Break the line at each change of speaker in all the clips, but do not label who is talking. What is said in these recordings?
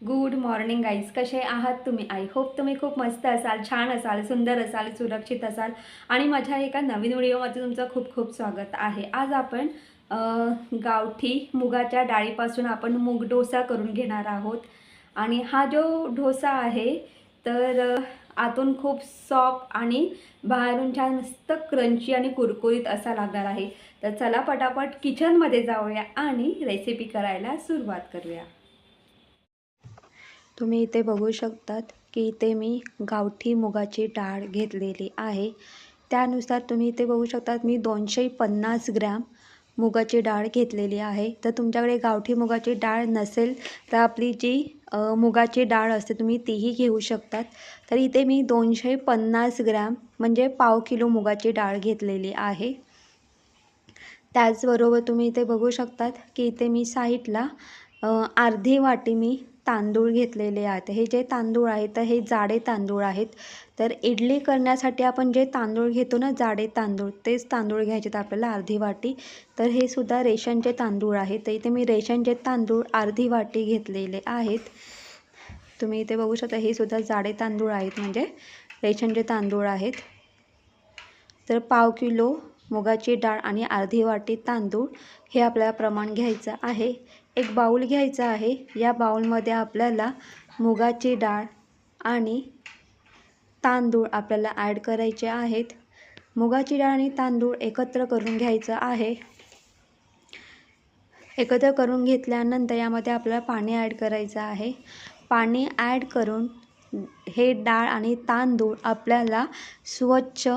Good morning guys, कसे आहात तुम्ही? आय होप तुम्ही खूप मस्त असाल, छान असाल, सुंदर असाल, सुरक्षित असाल आणि माझ्या एका नवीन व्हिडिओमध्ये तुमचं खूप खूप स्वागत आहे. आज आपण गावठी मुगाच्या डाळीपासून आपण मूग डोसा करून घेणार आहोत. आणि हा जो डोसा आहे तर आतून खूप सॉफ्ट आणि बाहेरून छान मस्त क्रंची आणि कुरकुरीत असा लागणार आहे. तर चला पटापट किचनमध्ये जाऊया आणि रेसिपी करायला सुरुवात करूया. तुम्ही इथे बघू शकतात की इथे मी गावठी मुगाची डाळ घेतलेली आहे. त्यानुसार तुम्ही इथे बघू शकतात मी 250 ग्रॅम मुगाची डाळ घेतलेली आहे. तर तुमच्याकडे गावठी मुगाची डाळ नसेल तर आपली जी मुगाची डाळ असते तुम्ही तीही घेऊ शकतात. तर इथे मी 250 ग्रॅम म्हणजे पाव किलो मुगाची डाळ घेतलेली आहे. त्याचबरोबर तुम्ही इथे बघू शकतात की इथे मी साईडला अर्धी वाटी मी तांदूळ घेतलेले आहेत. हे जे तांदूळ आहेत तर हे जाडे तांदूळ आहेत. तर इडली करण्यासाठी आपण जे तांदूळ घेतो ना, जाडे तांदूळ, तेच तांदूळ घ्यायचे आहेत आपल्याला अर्धी वाटी. तर हे सुद्धा रेशनचे तांदूळ आहेत. तर इथे मी रेशनचे तांदूळ अर्धी वाटी घेतलेले आहेत. तुम्ही इथे बघू शकता हे सुद्धा जाडे तांदूळ आहेत, म्हणजे रेशनचे तांदूळ आहेत. तर पाव किलो मुगाची डाळ आणि अर्धी वाटी तांदूळ हे आपल्याला प्रमाण घ्यायचं आहे. एक बाऊल घ्यायचा आहे. या बाऊलमध्ये आपल्याला मुगाची डाळ आणि तांदूळ आपल्याला ॲड करायचे आहेत. मुगाची डाळ आणि तांदूळ एकत्र करून घ्यायचं आहे. एकत्र करून घेतल्यानंतर यामध्ये आपल्याला पाणी ॲड करायचं आहे. पाणी ॲड करून हे डाळ आणि तांदूळ आपल्याला स्वच्छ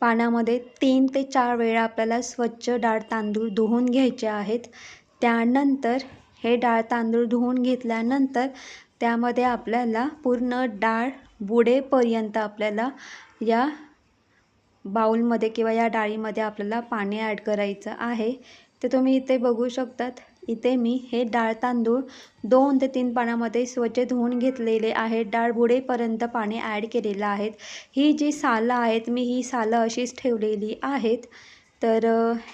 पाण्यामध्ये 3 ते 4 वेळा आपल्याला स्वच्छ डाळ तांदूळ धुवून घ्यायचे आहेत. त्यानंतर हे डाळ तांदूळ धुवून घेतल्यानंतर त्यामध्ये आपल्याला पूर्ण डाळ बुडेपर्यंत आपल्याला या बाऊलमध्ये किंवा या डाळीमध्ये आपल्याला पाणी ॲड करायचं आहे. तर तुम्ही इथे बघू शकतात, इथे मी हे डाळ तांदूळ 2 ते 3 पाण्यामध्ये स्वच्छ धुवून घेतलेले आहे. डाळ बुडेपर्यंत पाणी ॲड केलेलं आहे. ही जी सालं आहेत मी ही सालं अशीच ठेवलेली आहेत. तर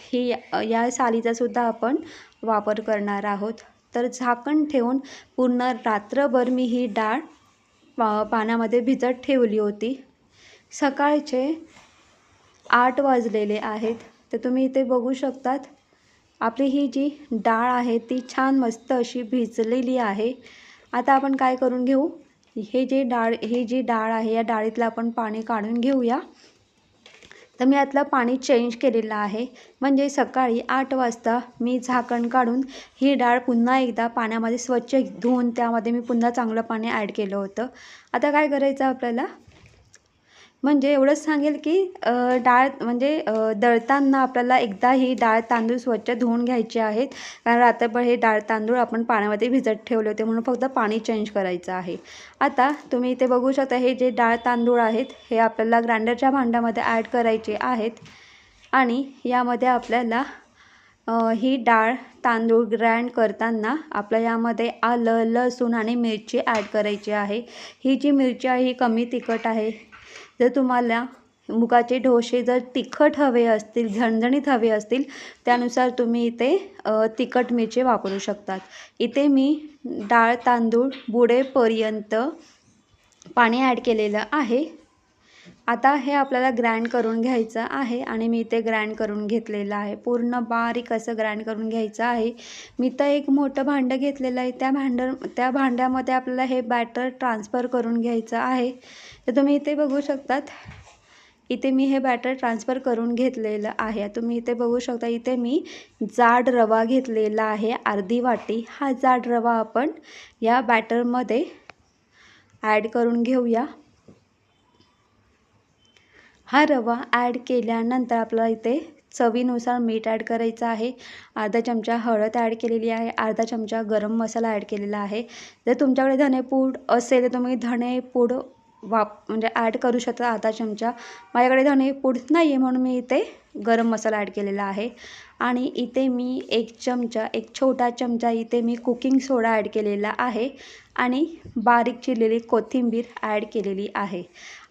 ही या सालीचासुद्धा आपण वापर करणार आहोत. तर झाकण ठेवून पूर्ण रात्रभर मी ही डाळ पाण्यामध्ये भिजत ठेवली होती. सकाळचे 8 वाजलेले आहेत. तर तुम्ही इथे बघू शकतात आपली ही जी डाळ आहे ती छान मस्त अशी भिजलेली आहे. आता आपण काय करून घेऊ, ही जी डाळ आहे या डाळीतलं आपण पाणी काढून घेऊया. तर मी यातलं पाणी चेंज केलेलं आहे, म्हणजे सकाळी 8 वाजता मी झाकण काढून ही डाळ पुन्हा एकदा पाण्यामध्ये स्वच्छ धुवून त्यामध्ये मी पुन्हा चांगलं पाणी ॲड केलं होतं. आता काय करायचं आपल्याला, म्हणजे एवढंच सांगेल की डाळ म्हणजे दळताना आपल्याला एकदा ही डाळ तांदूळ स्वच्छ धुवून घ्यायचे आहेत. कारण रात्रभर हे डाळ तांदूळ आपण पाण्यामध्ये भिजत ठेवले होते, म्हणून फक्त पाणी चेंज करायचं आहे. आता तुम्ही इथे बघू शकता हे जे डाळ तांदूळ आहेत हे आपल्याला ग्राइंडरच्या भांड्यामध्ये ॲड करायचे आहेत. आणि यामध्ये आपल्याला ही डाळ तांदूळ ग्राइंड करताना आपल्या यामध्ये आलं, लसूण आणि मिरची ॲड करायची आहे. ही जी मिरची आहे ही कमी तिखट आहे. जर तुम्हाला मुगाचे डोसे जर तिखट हवे असतील, झणझणीत हवे असतील, त्यानुसार तुम्ही इथे तिखट मिरची वापरू शकतात. इथे मी डाळ तांदूळ बुडेपर्यंत पाणी ॲड केलेलं आहे. आता हे आपल्याला ग्राइंड करून घ्यायचं आहे आणि मी इथे ग्राइंड करून घेतलेलं आहे. पूर्ण बारीक असं ग्राइंड करून घ्यायचं आहे. मी तर एक मोठं भांडं घेतलेलं आहे. त्या भांड्यामध्ये आपल्याला हे बॅटर ट्रान्सफर करून घ्यायचं आहे. तर तुम्ही इथे बघू शकतात, इथे मी हे बॅटर ट्रान्सफर करून घेतलेलं आहे. तुम्ही इथे बघू शकता इथे मी जाड रवा घेतलेला आहे अर्धी वाटी. हा जाड रवा आपण या बॅटरमध्ये ॲड करून घेऊया. हा रवा ॲड केल्यानंतर आपल्याला इथे चवीनुसार मीठ ॲड करायचं आहे. अर्धा चमचा हळद ॲड केलेली आहे. अर्धा चमचा गरम मसाला ॲड केलेला आहे. जर तुमच्याकडे धनेपूड असेल तर तुम्ही धनेपूड म्हणजे ॲड करू शकता अर्धा चमचा. माझ्याकडे धनेपूड नाही आहे म्हणून मी इथे गरम मसाला ॲड केलेला आहे. आणि इथे मी एक छोटा चमचा इथे मी कुकिंग सोडा ॲड केलेला आहे आणि बारीक चिरलेली कोथिंबीर ॲड केलेली आहे.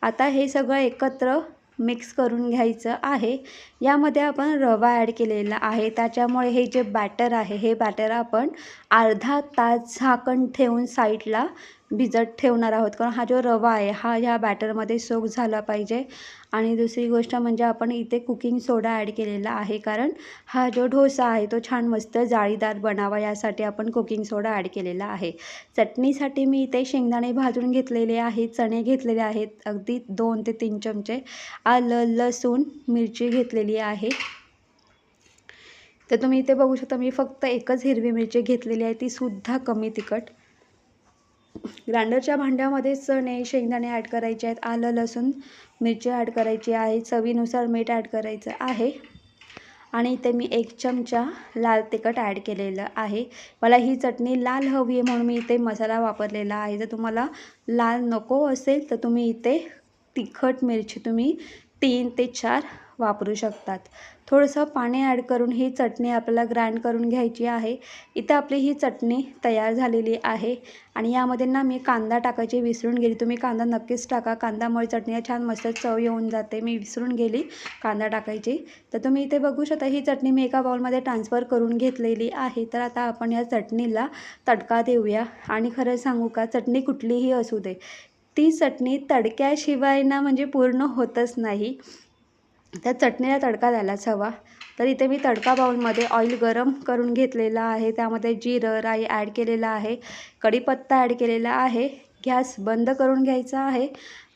आता हे सगळं एकत्र मिक्स करून घ्यायचं आहे. यामध्ये आपण रवा ॲड केलेला आहे, त्याच्यामुळे हे जे बॅटर आहे हे बॅटर आपण अर्धा तास झाकण ठेवून साईडला भिजत ठेवणार आहोत, कारण हा जो रवा आहे हा ह्या बॅटरमध्ये सोक झाला पाहिजे. आणि दुसरी गोष्ट म्हणजे आपण इथे कुकिंग सोडा ॲड केलेला आहे, कारण हा जो डोसा आहे तो छान मस्त जाळीदार बनावा यासाठी आपण कुकिंग सोडा ॲड केलेला आहे. चटणीसाठी मी इथे शेंगदाणे भाजून घेतलेले आहेत, चणे घेतलेले आहेत, अगदी 2 ते 3 चमचे, आलं, लसूण, मिरची घेतलेली आहे. तर तुम्ही इथे बघू शकता मी फक्त एकच हिरवी मिरची घेतलेली आहे, ती सुद्धा कमी तिखट. ग्राइंडरच्या भांड्यामध्ये चणे, शेंगदाणे ॲड करायचे आहेत, आलं, लसूण, मिरची ॲड करायची आहे, चवीनुसार मीठ ॲड करायचं आहे. आणि इथे मी 1 चमचा लाल तिखट ॲड केलेलं आहे. मला ही चटणी लाल हवी आहे म्हणून मी इथे मसाला वापरलेला आहे. जर तुम्हाला लाल नको असेल तर तुम्ही इथे तिखट मिरची तुम्ही 3 ते 4 वापरू शकतात. थोडंसं पाणी ॲड करून ही चटणी आपल्याला ग्राइंड करून घ्यायची आहे. इथे आपली ही चटणी तयार झालेली आहे. आणि यामध्ये ना मी कांदा टाकायची विसरून गेली. तुम्ही कांदा नक्कीच टाका, कांद्यामुळे चटणीला छान मस्त चव येऊन जाते. मी विसरून गेली कांदा टाकायची. तर तुम्ही इथे बघू शकता ही चटणी मी एका बाउलमध्ये ट्रान्सफर करून घेतलेली आहे. तर आता आपण या चटणीला तडका देऊया. आणि खरं सांगू का, चटणी कुठलीही असू दे, ती चटणी तडक्याशिवाय ना म्हणजे पूर्ण होतच नाही. त्या चटणीला तडका द्यायलाच हवा. तर इथे मी तडका बाउलमध्ये ऑइल गरम करून घेतलेला आहे, त्यामध्ये जिरं, राई ॲड केलेला आहे, कढीपत्ता ॲड केलेला आहे. गॅस बंद करून घ्यायचा आहे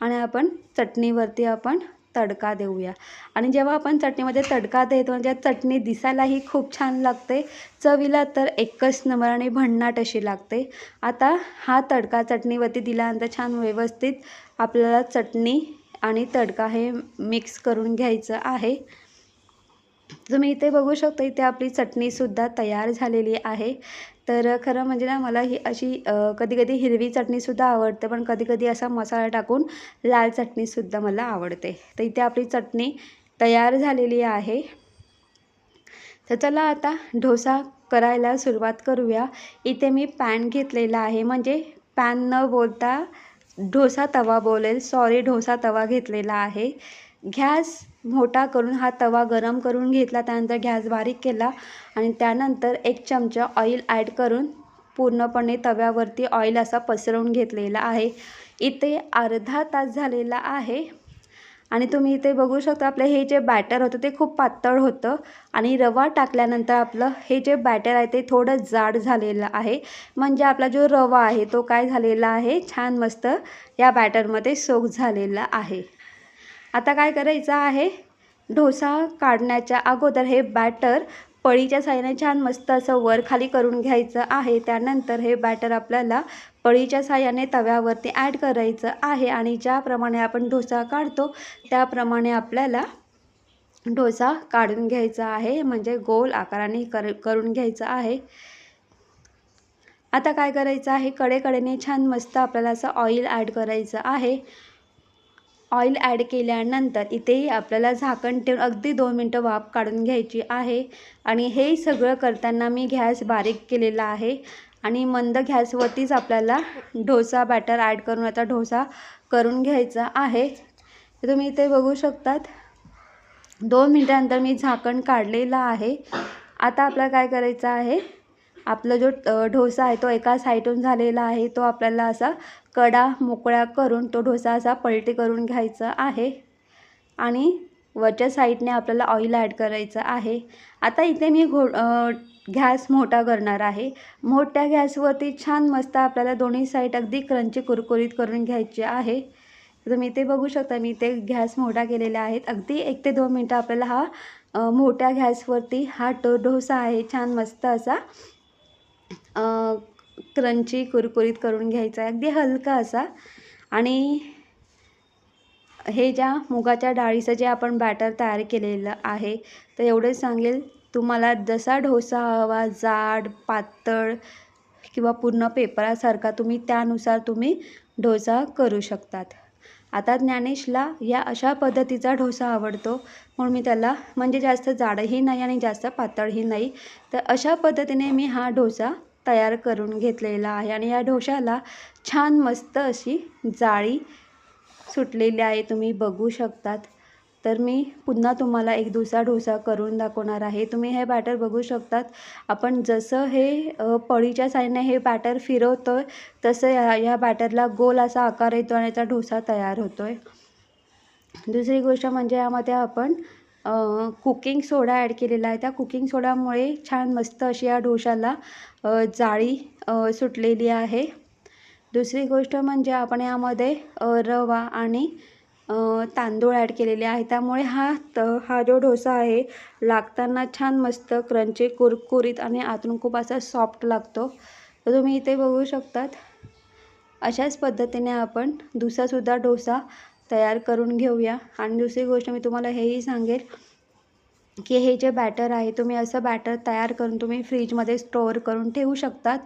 आणि आपण चटणीवरती आपण तडका देऊया. आणि जेव्हा आपण चटणीमध्ये तडका देतो म्हणजे चटणी दिसायलाही खूप छान लागते, चवीला तर एकच नंबर आणि भन्नाट अशी लागते. आता हा तडका चटणीवरती दिल्यानंतर छान व्यवस्थित आपल्याला चटणी आणि तडका हे मिक्स करून घ्यायचं आहे. तुम्ही इथे बघू शकता इथे आपली चटणीसुद्धा तयार झालेली आहे. तर खरं म्हणजे ना मला ही अशी कधी-कधी हिरवी चटणीसुद्धा आवडते, पण कधी-कधी असा मसाला टाकून लाल चटणीसुद्धा मला आवडते. तर इथे आपली चटणी तयार झालेली आहे. तर चला आता डोसा करायला सुरुवात करूया. इथे मी पॅन घेतलेला आहे, म्हणजे पॅन न बोलता डोसा तवा बोलेल, सॉरी, डोसा तवा घेतलेला आहे. गॅस मोठा करून हा तवा गरम करून घेतला, त्यानंतर गॅस बारीक केला आणि त्यानंतर 1 चमचा ऑइल ॲड करून पूर्णपणे तव्यावरती ऑइल असा पसरवून घेतलेला आहे. इथे अर्धा तास झालेला आहे. आणि तुम्ही इथे बघू शकता आपलं हे जे बॅटर होतं ते खूप पातळ होतं आणि रवा टाकल्यानंतर आपलं हे जे बॅटर आहे ते थोडं जाड झालेलं आहे. म्हणजे आपला जो रवा आहे तो काय झालेला आहे, छान मस्त या बॅटरमध्ये सोक झालेला आहे. आता काय करायचं आहे, डोसा काढण्याच्या अगोदर हे बॅटर पळीच्या साहाय्याने छान मस्त असं वर खाली करून घ्यायचं आहे. त्यानंतर हे बॅटर आपल्याला पळीच्या साहाय्याने तव्यावरती ॲड करायचं आहे आणि ज्याप्रमाणे आपण डोसा काढतो त्याप्रमाणे आपल्याला डोसा काढून घ्यायचा आहे, म्हणजे गोल आकाराने करून घ्यायचं आहे. आता काय करायचं आहे, कडेकडेने छान मस्त आपल्याला असं ऑइल ॲड करायचं आहे. ऑइल ॲड केल्यानंतर इथेही आपल्याला झाकण ठेवून अगदी 2 मिनटं वाफ काढून घ्यायची आहे. आणि हे सगळं करताना मी गॅस बारीक केलेला आहे आणि मंद गॅसवरतीच आपल्याला डोसा बॅटर ॲड करून आता डोसा करून घ्यायचा आहे. तर तुम्ही इथे बघू शकतात 2 मिनटानंतर मी झाकण काढलेलं आहे. आता आपल्याला काय करायचं आहे, आपला जो डोसा आहे तो एका साईडून झालेला आहे, तो आपल्याला असा कडा मोकळ्या करून तो डोसा असा पलटी करून घ्यायचा आहे आणि वरच्या साईडने आपल्याला ऑइल ॲड करायचं आहे. आता इथे मी गॅस मोठा करणार आहे. मोठ्या गॅसवरती छान मस्त आपल्याला दोन्ही साईड अगदी क्रंची कुरकुरीत करून घ्यायचे आहे. तुम्ही इथे बघू शकता मी इथे गॅस मोठा केलेला आहे. अगदी 1 ते 2 मिनटं आपल्याला हा मोठ्या गॅसवरती हा डोसा आहे छान मस्त असा क्रंची कुरकुरीत करून घ्यायचा आहे, अगदी हलका असा. आणि हे ज्या मुगाच्या डाळीचं जे आपण बॅटर तयार केलेलं आहे, तर एवढंच सांगेल, तुम्हाला जसा डोसा हवा, जाड, पातळ किंवा पूर्ण पेपरासारखा, तुम्ही त्यानुसार तुम्ही डोसा करू शकतात. आता ज्ञानेशला या अशा पद्धतीचा डोसा आवडतो, म्हणून मी त्याला म्हणजे जास्त जाडही नाही आणि जास्त पातळही नाही, तर अशा पद्धतीने मी हा डोसा तयार करून घेतलेला आहे. आणि या डोशाला छान मस्त अशी जाळी सुटलेली आहे, तुम्ही बघू शकतात. तर मी पुन्हा तुम्हाला एक दुसरा डोसा करून दाखवणार आहे. तुम्ही हे बॅटर बघू शकतात. आपण जसं हे पळीच्या साहाय्याने हे बॅटर फिरवतो तसं या बॅटरला गोल असा आकार येतो आणि याचा डोसा तयार होतो आहे. दुसरी गोष्ट म्हणजे यामध्ये आपण कुकिंग सोडा ॲड केलेला आहे. त्या कुकिंग सोड्यामुळे छान मस्त अशी या डोशाला जाळी सुटलेली आहे. दुसरी गोष्ट म्हणजे आपण यामध्ये रवा आणि तांदूळ ॲड केलेले आहे. त्यामुळे हा जो डोसा आहे लागताना छान मस्त क्रंची, कुरकुरीत आणि आतून खूप असा सॉफ्ट लागतो. तर तुम्ही इथे बघू शकतात. अशाच पद्धतीने आपण दुसरासुद्धा डोसा तयार करून घेऊया. आणि दुसरी गोष्ट मी तुम्हाला हेही सांगेल की हे जे बॅटर आहे तुम्ही असं बॅटर तयार करून तुम्ही फ्रीजमध्ये स्टोअर करून ठेवू शकतात.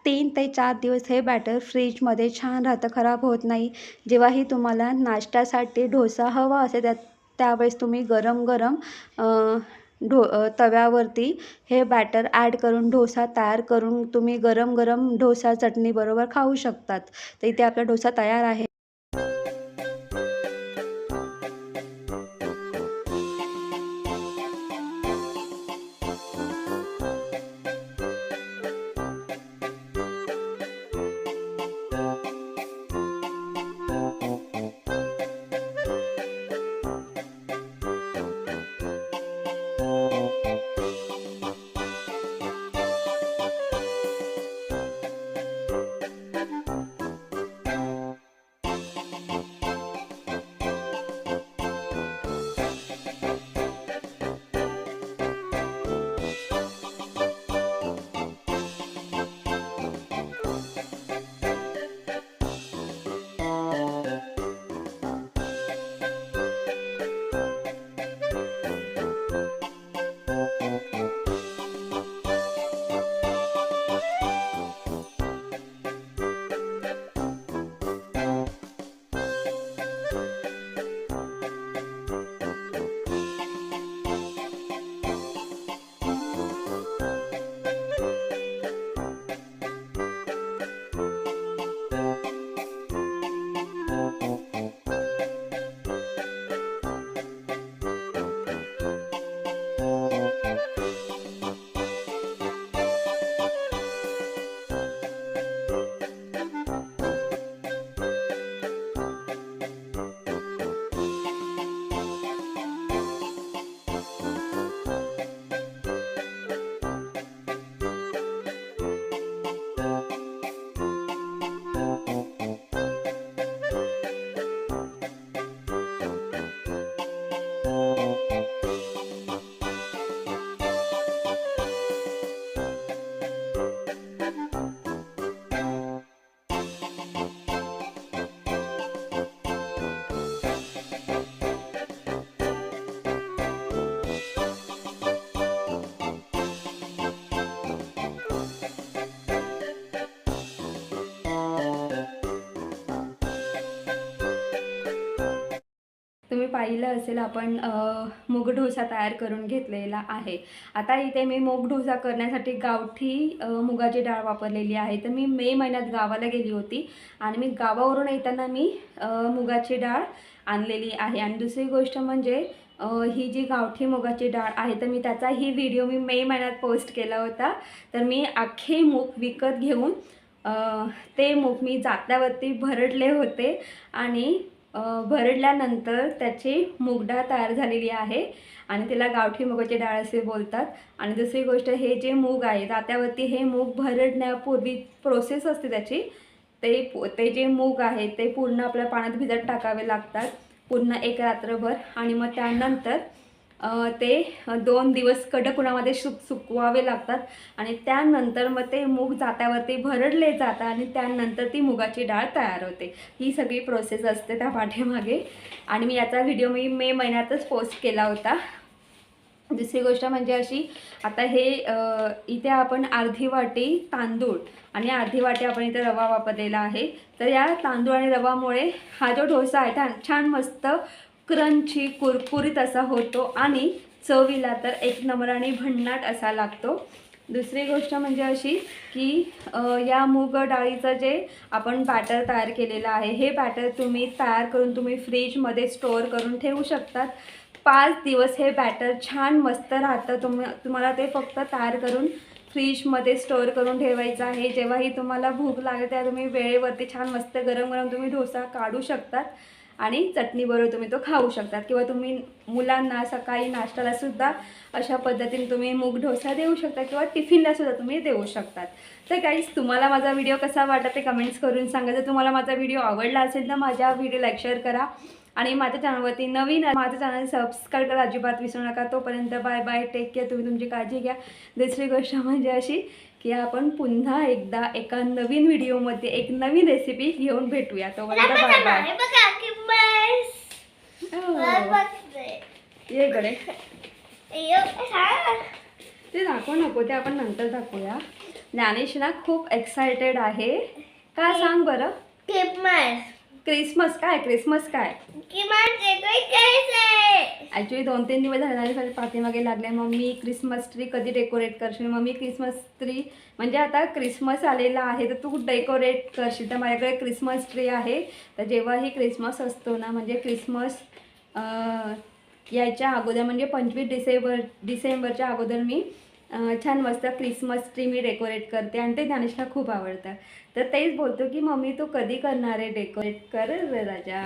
3 ते 4 दिवस हे बॅटर फ्रीजमध्ये छान राहतं, खराब होत नाही. जेव्हाही तुम्हाला नाश्त्यासाठी डोसा हवा असेल त्यावेळेस तुम्ही गरम-गरम तव्यावरती हे बॅटर ॲड करून डोसा तयार करून तुम्ही गरम-गरम डोसा चटणीबरोबर खाऊ शकतात. तर इथे आपला डोसा तयार आहे. तुम्ही पाहिलं असेल आपण मूग डोसा तयार करून घेतलेला आहे. आता इथे मी मूग डोसा करण्यासाठी गावठी मुगाची डाळ वापरलेली आहे. तर मी मे महिन्यात गावाला गेली होती आणि मी गावावरून येताना मी मुगाची डाळ आणलेली आहे. आणि दुसरी गोष्ट म्हणजे ही जी गावठी मुगाची डाळ आहे तर मी त्याचाही व्हिडिओ मी मे महिन्यात पोस्ट केला होता. तर मी अख्खे मूग विकत घेऊन ते मूग मी जात्यावरती भरडले होते आणि भरडल्यानंतर त्याची मूग डाळ तयार झालेली आहे आणि तिला गावठी मुगाची डाळ असे बोलतात. आणि दुसरी गोष्ट हे जे मूग आहे जात्यावरती हे मूग भरडण्यापूर्वी प्रोसेस असते त्याची. ते जे मूग आहे ते पूर्ण आपल्या पाण्यात भिजत टाकावे लागतात पूर्ण एक रात्रभर आणि मग त्यानंतर ते 2 दिवस कडक उन्हामध्ये सुकवावे लागतात आणि त्यानंतर मग ते मूग जात्यावरती भरडले जातात आणि त्यानंतर ती मुगाची डाळ तयार होते. ही सगळी प्रोसेस असते त्या पाठीमागे आणि मी याचा व्हिडिओ मी मे महिन्यातच पोस्ट केला होता. दुसरी गोष्ट म्हणजे अशी आता हे इथे आपण अर्धी वाटी तांदूळ आणि अर्धी वाटी आपण इथे रवा वापरलेला आहे. तर या तांदूळ आणि रवामुळे हा जो डोसा आहे छान मस्त क्रंची कुरकुरीत असा होतो आणि चवीला तर एक नंबर आणि भन्नाट असा लागतो. दुसरी गोष्ट म्हणजे अशी की या मूग डाळीचं जे आपण बॅटर तयार केलेलं आहे, हे बॅटर तुम्ही तयार करून तुम्ही फ्रीजमध्ये स्टोअर करून ठेवू शकतात. 5 दिवस हे बॅटर छान मस्त राहतं. तुम्हाला ते फक्त तयार करून फ्रीजमध्ये स्टोअर करून ठेवायचं आहे. जेव्हाही तुम्हाला भूक लागते तेव्हा तुम्ही वेळेवरती छान मस्त गरम गरम तुम्ही डोसा काढू शकतात आणि चटणीबरोबर तुम्ही तो खाऊ शकतात. किंवा तुम्ही मुलांना सकाळी नाश्त्यालासुद्धा अशा पद्धतीने तुम्ही मूग डोसा देऊ शकता किंवा टिफिनलासुद्धा तुम्ही देऊ शकतात. तर गाईज, तुम्हाला माझा व्हिडिओ कसा वाटला ते कमेंट्स करून सांगा. जर तुम्हाला माझा व्हिडिओ आवडला असेल तर माझ्या व्हिडिओ लाईक शेअर करा आणि माझ्या चॅनलवरती नवीन माझं चॅनल सबस्क्राईब करा अजिबात विसरू नका. तोपर्यंत बाय बाय, टेक केअर. तुम्ही तुमची काळजी घ्या. दुसरी गोष्ट म्हणजे अशी की आपण पुन्हा एकदा एका नवीन व्हिडिओमध्ये एक नवीन रेसिपी घेऊन भेटूया. तोपर्यंत बाय बाय. ये इकडे. ते दाखवू नको, ते आपण नंतर दाखवूया. ज्ञानेश ना खूप एक्सायटेड आहे. का सांग बरं? क्रिसमस काय? क्रिसमस काय? ॲक्च्युली 2-3 दिवस झाले पाठीमागे लागले. मम्मी क्रिसमस ट्री कधी डेकोरेट करशील? मम्मी क्रिसमस ट्री म्हणजे आता क्रिसमस आलेला आहे तर तू डेकोरेट करशील. तर माझ्याकडे क्रिसमस ट्री आहे. तर जेव्हाही क्रिसमस असतो ना, म्हणजे क्रिसमस याच्या अगोदर म्हणजे 25 डिसेंबरच्या अगोदर मी छान मस्त क्रिसमस ट्री मी डेकोरेट करते आणि ते ज्ञानेशला खूप आवडतं. तर तेच बोलतो की मम्मी तू कधी करणार आहे डेकोरेट? कर राजा.